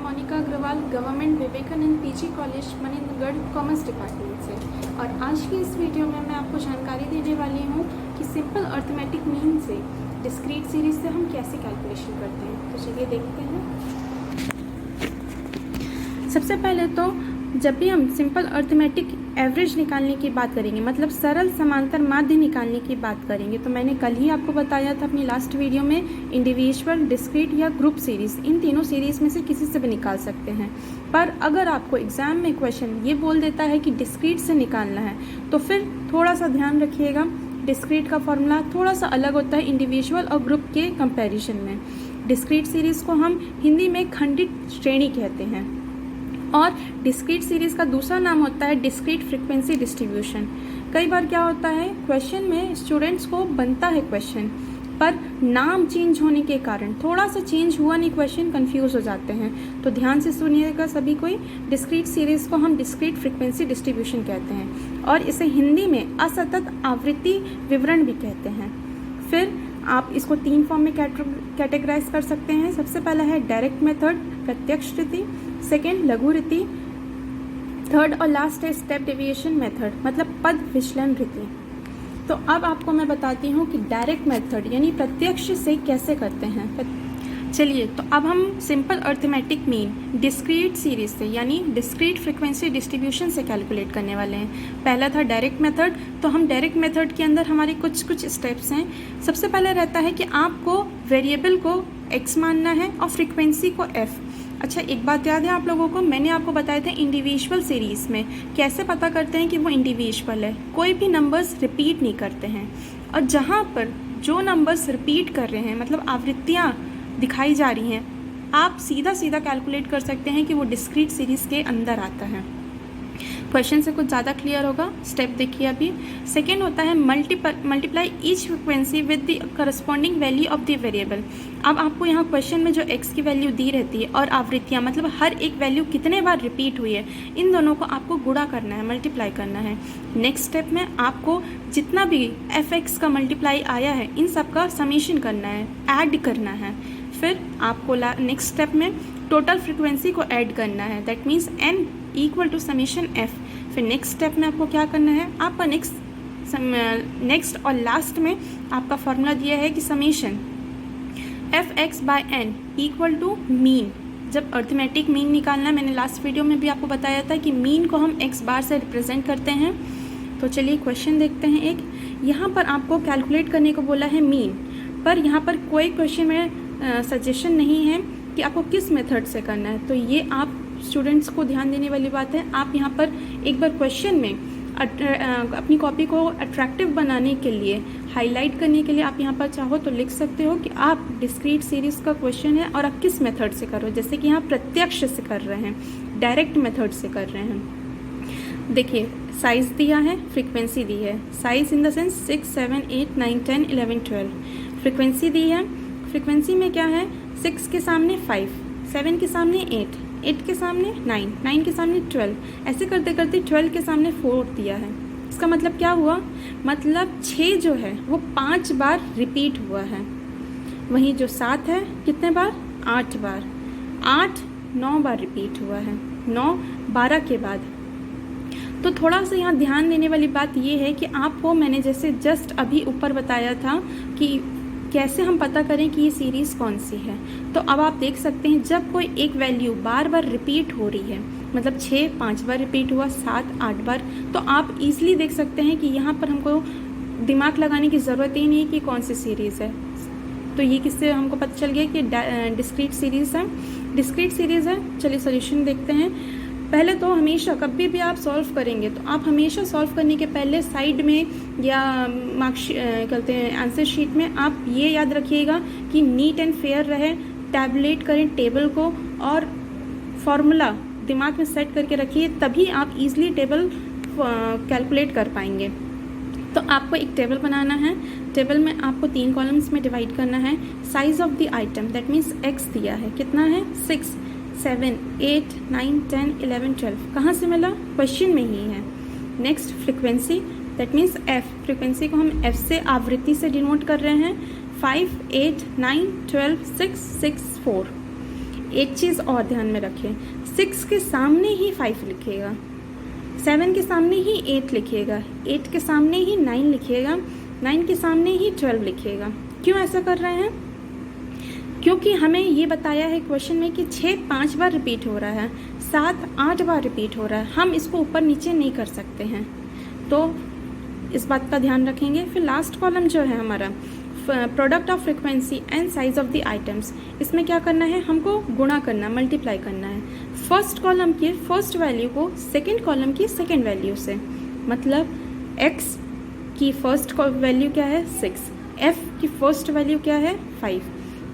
Monika Agarwal, government Vivekananda PG college Manendragarh, commerce department से। और आज की इस वीडियो में मैं आपको जानकारी देने वाली हूँ कि सिंपल अर्थमेटिक मीन से डिस्क्रीट सीरीज से हम कैसे कैलकुलेशन करते हैं। तो चलिए देखते हैं। सबसे पहले तो जब भी हम सिंपल अर्थमेटिक एवरेज निकालने की बात करेंगे, मतलब सरल समांतर माध्य निकालने की बात करेंगे, तो मैंने कल ही आपको बताया था अपनी लास्ट वीडियो में इंडिविजुअल, डिस्क्रीट या ग्रुप सीरीज, इन तीनों सीरीज में से किसी से भी निकाल सकते हैं। पर अगर आपको एग्जाम में क्वेश्चन ये बोल देता है कि डिस्क्रीट से निकालना है, तो फिर थोड़ा सा ध्यान रखिएगा। डिस्क्रीट का फॉर्मूला थोड़ा सा अलग होता है इंडिविजुअल और ग्रुप के कंपेरिजन में। डिस्क्रीट सीरीज को हम हिंदी में खंडित श्रेणी कहते हैं और डिस्क्रीट सीरीज का दूसरा नाम होता है डिस्क्रीट फ्रीक्वेंसी डिस्ट्रीब्यूशन। कई बार क्या होता है, क्वेश्चन में स्टूडेंट्स को बनता है क्वेश्चन, पर नाम चेंज होने के कारण थोड़ा सा चेंज हुआ नहीं, क्वेश्चन कंफ्यूज हो जाते हैं। तो ध्यान से सुनिएगा सभी कोई। डिस्क्रीट सीरीज को हम डिस्क्रीट फ्रीक्वेंसी डिस्ट्रीब्यूशन कहते हैं और इसे हिंदी में असतत आवृत्ति विवरण भी कहते हैं। फिर आप इसको 3 फॉर्म में कैटेगराइज कर सकते हैं। सबसे पहला है डायरेक्ट मेथड, प्रत्यक्ष रीति, सेकेंड लघु रीति, थर्ड और लास्ट है स्टेप डेविएशन मेथड, मतलब पद विचलन रीति। तो अब आपको मैं बताती हूँ कि डायरेक्ट मेथड यानी प्रत्यक्ष से कैसे करते हैं। चलिए, तो अब हम simple arithmetic mean discrete series से यानी डिस्क्रीट फ्रीक्वेंसी डिस्ट्रीब्यूशन से कैलकुलेट करने वाले हैं। पहला था डायरेक्ट मेथड, तो हम डायरेक्ट मेथड के अंदर हमारे कुछ स्टेप्स हैं। सबसे पहले रहता है कि आपको वेरिएबल को x मानना है और फ्रीक्वेंसी को f। अच्छा, एक बात याद है आप लोगों को, मैंने आपको बताया था इंडिविजुअल सीरीज में कैसे पता करते हैं कि वो इंडिविजुअल है। कोई भी नंबर्स रिपीट नहीं करते हैं, और जहाँ पर जो नंबर्स रिपीट कर रहे हैं, मतलब आवृत्तियाँ दिखाई जा रही हैं, आप सीधा कैलकुलेट कर सकते हैं कि वो डिस्क्रीट सीरीज के अंदर आता है। क्वेश्चन से कुछ ज़्यादा क्लियर होगा। स्टेप देखिए अभी। सेकेंड होता है multiply each frequency with the corresponding value of the variable. अब आपको यहाँ क्वेश्चन में जो x की वैल्यू दी रहती है और आवृत्तियाँ, मतलब हर एक वैल्यू कितने बार रिपीट हुई है, इन दोनों को आपको गुणा करना है, मल्टीप्लाई करना है। नेक्स्ट स्टेप में आपको जितना भी fx का मल्टीप्लाई आया है, इन सब का समेशन करना है, ऐड करना है। फिर आपको नेक्स्ट स्टेप में टोटल फ्रिक्वेंसी को ऐड करना है, that means n equal to summation f। फिर नेक्स्ट स्टेप में आपको क्या करना है, आपका नेक्स्ट और लास्ट में आपका फॉर्मूला दिया है कि summation fx by n equal to mean. जब अर्थमेटिक मीन निकालना है, मैंने लास्ट वीडियो में भी आपको बताया था कि मीन को हम x बार से रिप्रेजेंट करते हैं। तो चलिए क्वेश्चन देखते हैं एक। यहाँ पर आपको कैलकुलेट करने को बोला है मीन, पर यहाँ पर कोई क्वेश्चन में सजेशन नहीं है कि आपको किस मेथड से करना है। तो ये आप स्टूडेंट्स को ध्यान देने वाली बात है। आप यहाँ पर एक बार क्वेश्चन में अपनी कॉपी को अट्रैक्टिव बनाने के लिए, हाईलाइट करने के लिए आप यहाँ पर चाहो तो लिख सकते हो कि आप डिस्क्रीट सीरीज का क्वेश्चन है और आप किस मेथड से करो। जैसे कि यहाँ प्रत्यक्ष से कर रहे हैं, डायरेक्ट मेथड से कर रहे हैं। देखिए, साइज दिया है, फ्रीक्वेंसी दी है। Size in the sense 6, 7, 8, 9, 10, 11, 12। Frequency दी है, फ्रीक्वेंसी में क्या है, 6 के सामने 5, 7 के सामने 8, 8 के सामने 9, 9 के सामने 12, ऐसे करते करते 12 के सामने 4 दिया है। इसका मतलब क्या हुआ, मतलब 6 जो है वो 5 बार रिपीट हुआ है। वहीं जो 7 है कितने बार, 8 बार। 8 9 बार रिपीट हुआ है, 9 12 के बाद। तो थोड़ा सा यहाँ ध्यान देने वाली बात ये है कि आपको मैंने जैसे जस्ट अभी ऊपर बताया था कि कैसे हम पता करें कि ये सीरीज़ कौन सी है। तो अब आप देख सकते हैं, जब कोई एक वैल्यू बार बार रिपीट हो रही है, मतलब 6 5 बार रिपीट हुआ, 7 8 बार, तो आप इजीली देख सकते हैं कि यहाँ पर हमको दिमाग लगाने की ज़रूरत ही नहीं है कि कौन सी सीरीज़ है। तो ये किससे हमको पता चल गया कि डिस्क्रीट सीरीज़ है, डिस्क्रीट सीरीज़ है। चलिए सोल्यूशन देखते हैं। पहले तो हमेशा कभी भी आप सॉल्व करेंगे तो आप हमेशा सॉल्व करने के पहले साइड में या कहते हैं आंसर शीट में आप ये याद रखिएगा कि नीट एंड फेयर रहे। टैबलेट करें टेबल को और फॉर्मूला दिमाग में सेट करके रखिए, तभी आप इजीली टेबल कैलकुलेट कर पाएंगे। तो आपको एक टेबल बनाना है। टेबल में आपको 3 कॉलम्स में डिवाइड करना है। Size of the item, that means x दिया है, कितना है, 6, 7, 8, 9, 10, 11, 12। कहाँ से मिला, क्वेश्चन में ही है। Next frequency, that means f। Frequency को हम f से, आवृत्ति से डिनोट कर रहे हैं। 5, 8, 9, 12, 6, 6, 4। एक चीज़ और ध्यान में रखें, 6 के सामने ही 5 लिखिएगा, 7 के सामने ही 8 लिखिएगा, 8 के सामने ही 9 लिखिएगा, 9 के सामने ही 12 लिखिएगा। क्यों ऐसा कर रहे हैं? क्योंकि हमें ये बताया है क्वेश्चन में कि 6 5 बार रिपीट हो रहा है, 7 8 बार रिपीट हो रहा है, हम इसको ऊपर नीचे नहीं कर सकते हैं, तो इस बात का ध्यान रखेंगे। फिर लास्ट कॉलम जो है हमारा product of frequency and size of the items, इसमें क्या करना है, हमको गुणा करना, मल्टीप्लाई करना है फर्स्ट कॉलम की फर्स्ट वैल्यू को सेकंड कॉलम की सेकंड वैल्यू से। मतलब x की फर्स्ट वैल्यू क्या है 6, f की फर्स्ट वैल्यू क्या है 5,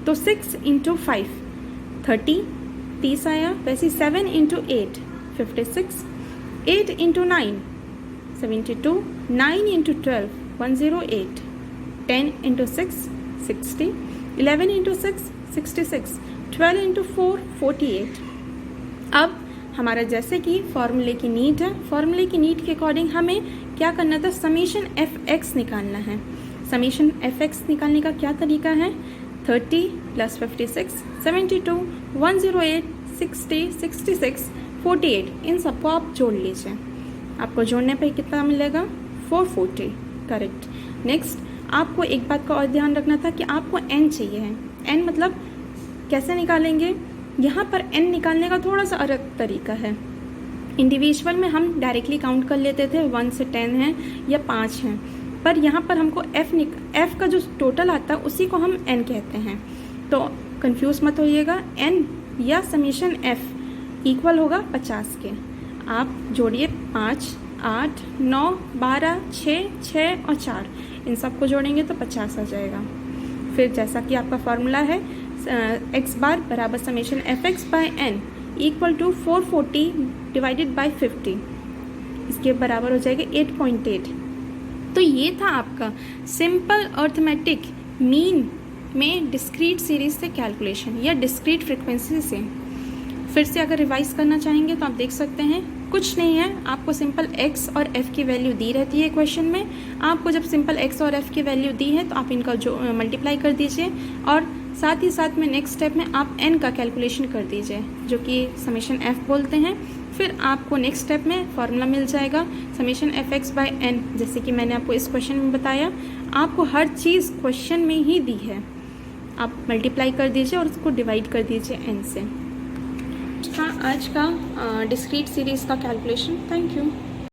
तो 6 इंटू 5 30 आया, वैसे 7 into 8 56, 8 into 9 72, 9 into 12 108, 10 into 6 60, 11 into 6 66, 12 into 4 48। अब हमारा जैसे कि फॉर्मूले की नीड है, फॉर्मूले की नीड के अकॉर्डिंग हमें क्या करना था, समीशन एफ एक्स निकालना है। समीशन एफ एक्स निकालने का क्या तरीका है, 30 प्लस 56 72 108 60 66 48, इन सबको आप जोड़ लीजिए। आपको जोड़ने पे कितना मिलेगा 440, करेक्ट। नेक्स्ट आपको एक बात का और ध्यान रखना था कि आपको n चाहिए है। n मतलब कैसे निकालेंगे, यहाँ पर n निकालने का थोड़ा सा अलग तरीका है। इंडिविजुअल में हम डायरेक्टली काउंट कर लेते थे 1 से 10 है या 5 हैं, पर यहाँ पर हमको f का जो टोटल आता है उसी को हम n कहते हैं, तो कंफ्यूज मत होइएगा। n या समीशन f इक्वल होगा 50 के। आप जोड़िए 5 8 9 12 6 और 4, इन सबको जोड़ेंगे तो 50 आ जाएगा। फिर जैसा कि आपका फॉर्मूला है x बार बराबर summation F X by N equal to 440 divided by 50, इसके बराबर हो जाएगा 8.8। तो ये था आपका सिंपल अर्थमेटिक मीन में डिस्क्रीट सीरीज से कैलकुलेशन या डिस्क्रीट फ्रिक्वेंसी से। फिर से अगर रिवाइज करना चाहेंगे तो आप देख सकते हैं, कुछ नहीं है, आपको सिंपल x और f की वैल्यू दी रहती है क्वेश्चन में। आपको जब सिंपल x और f की वैल्यू दी है तो आप इनका जो मल्टीप्लाई कर दीजिए, और साथ ही साथ में नेक्स्ट स्टेप में आप n का कैलकुलेशन कर दीजिए, जो कि समेशन f बोलते हैं। फिर आपको नेक्स्ट स्टेप में फॉर्मूला मिल जाएगा summation F X by N, जैसे कि मैंने आपको इस क्वेश्चन में बताया। आपको हर चीज़ क्वेश्चन में ही दी है, आप मल्टीप्लाई कर दीजिए और उसको डिवाइड कर दीजिए n से। आज का डिस्क्रीट सीरीज़ का कैलकुलेशन। Thank you.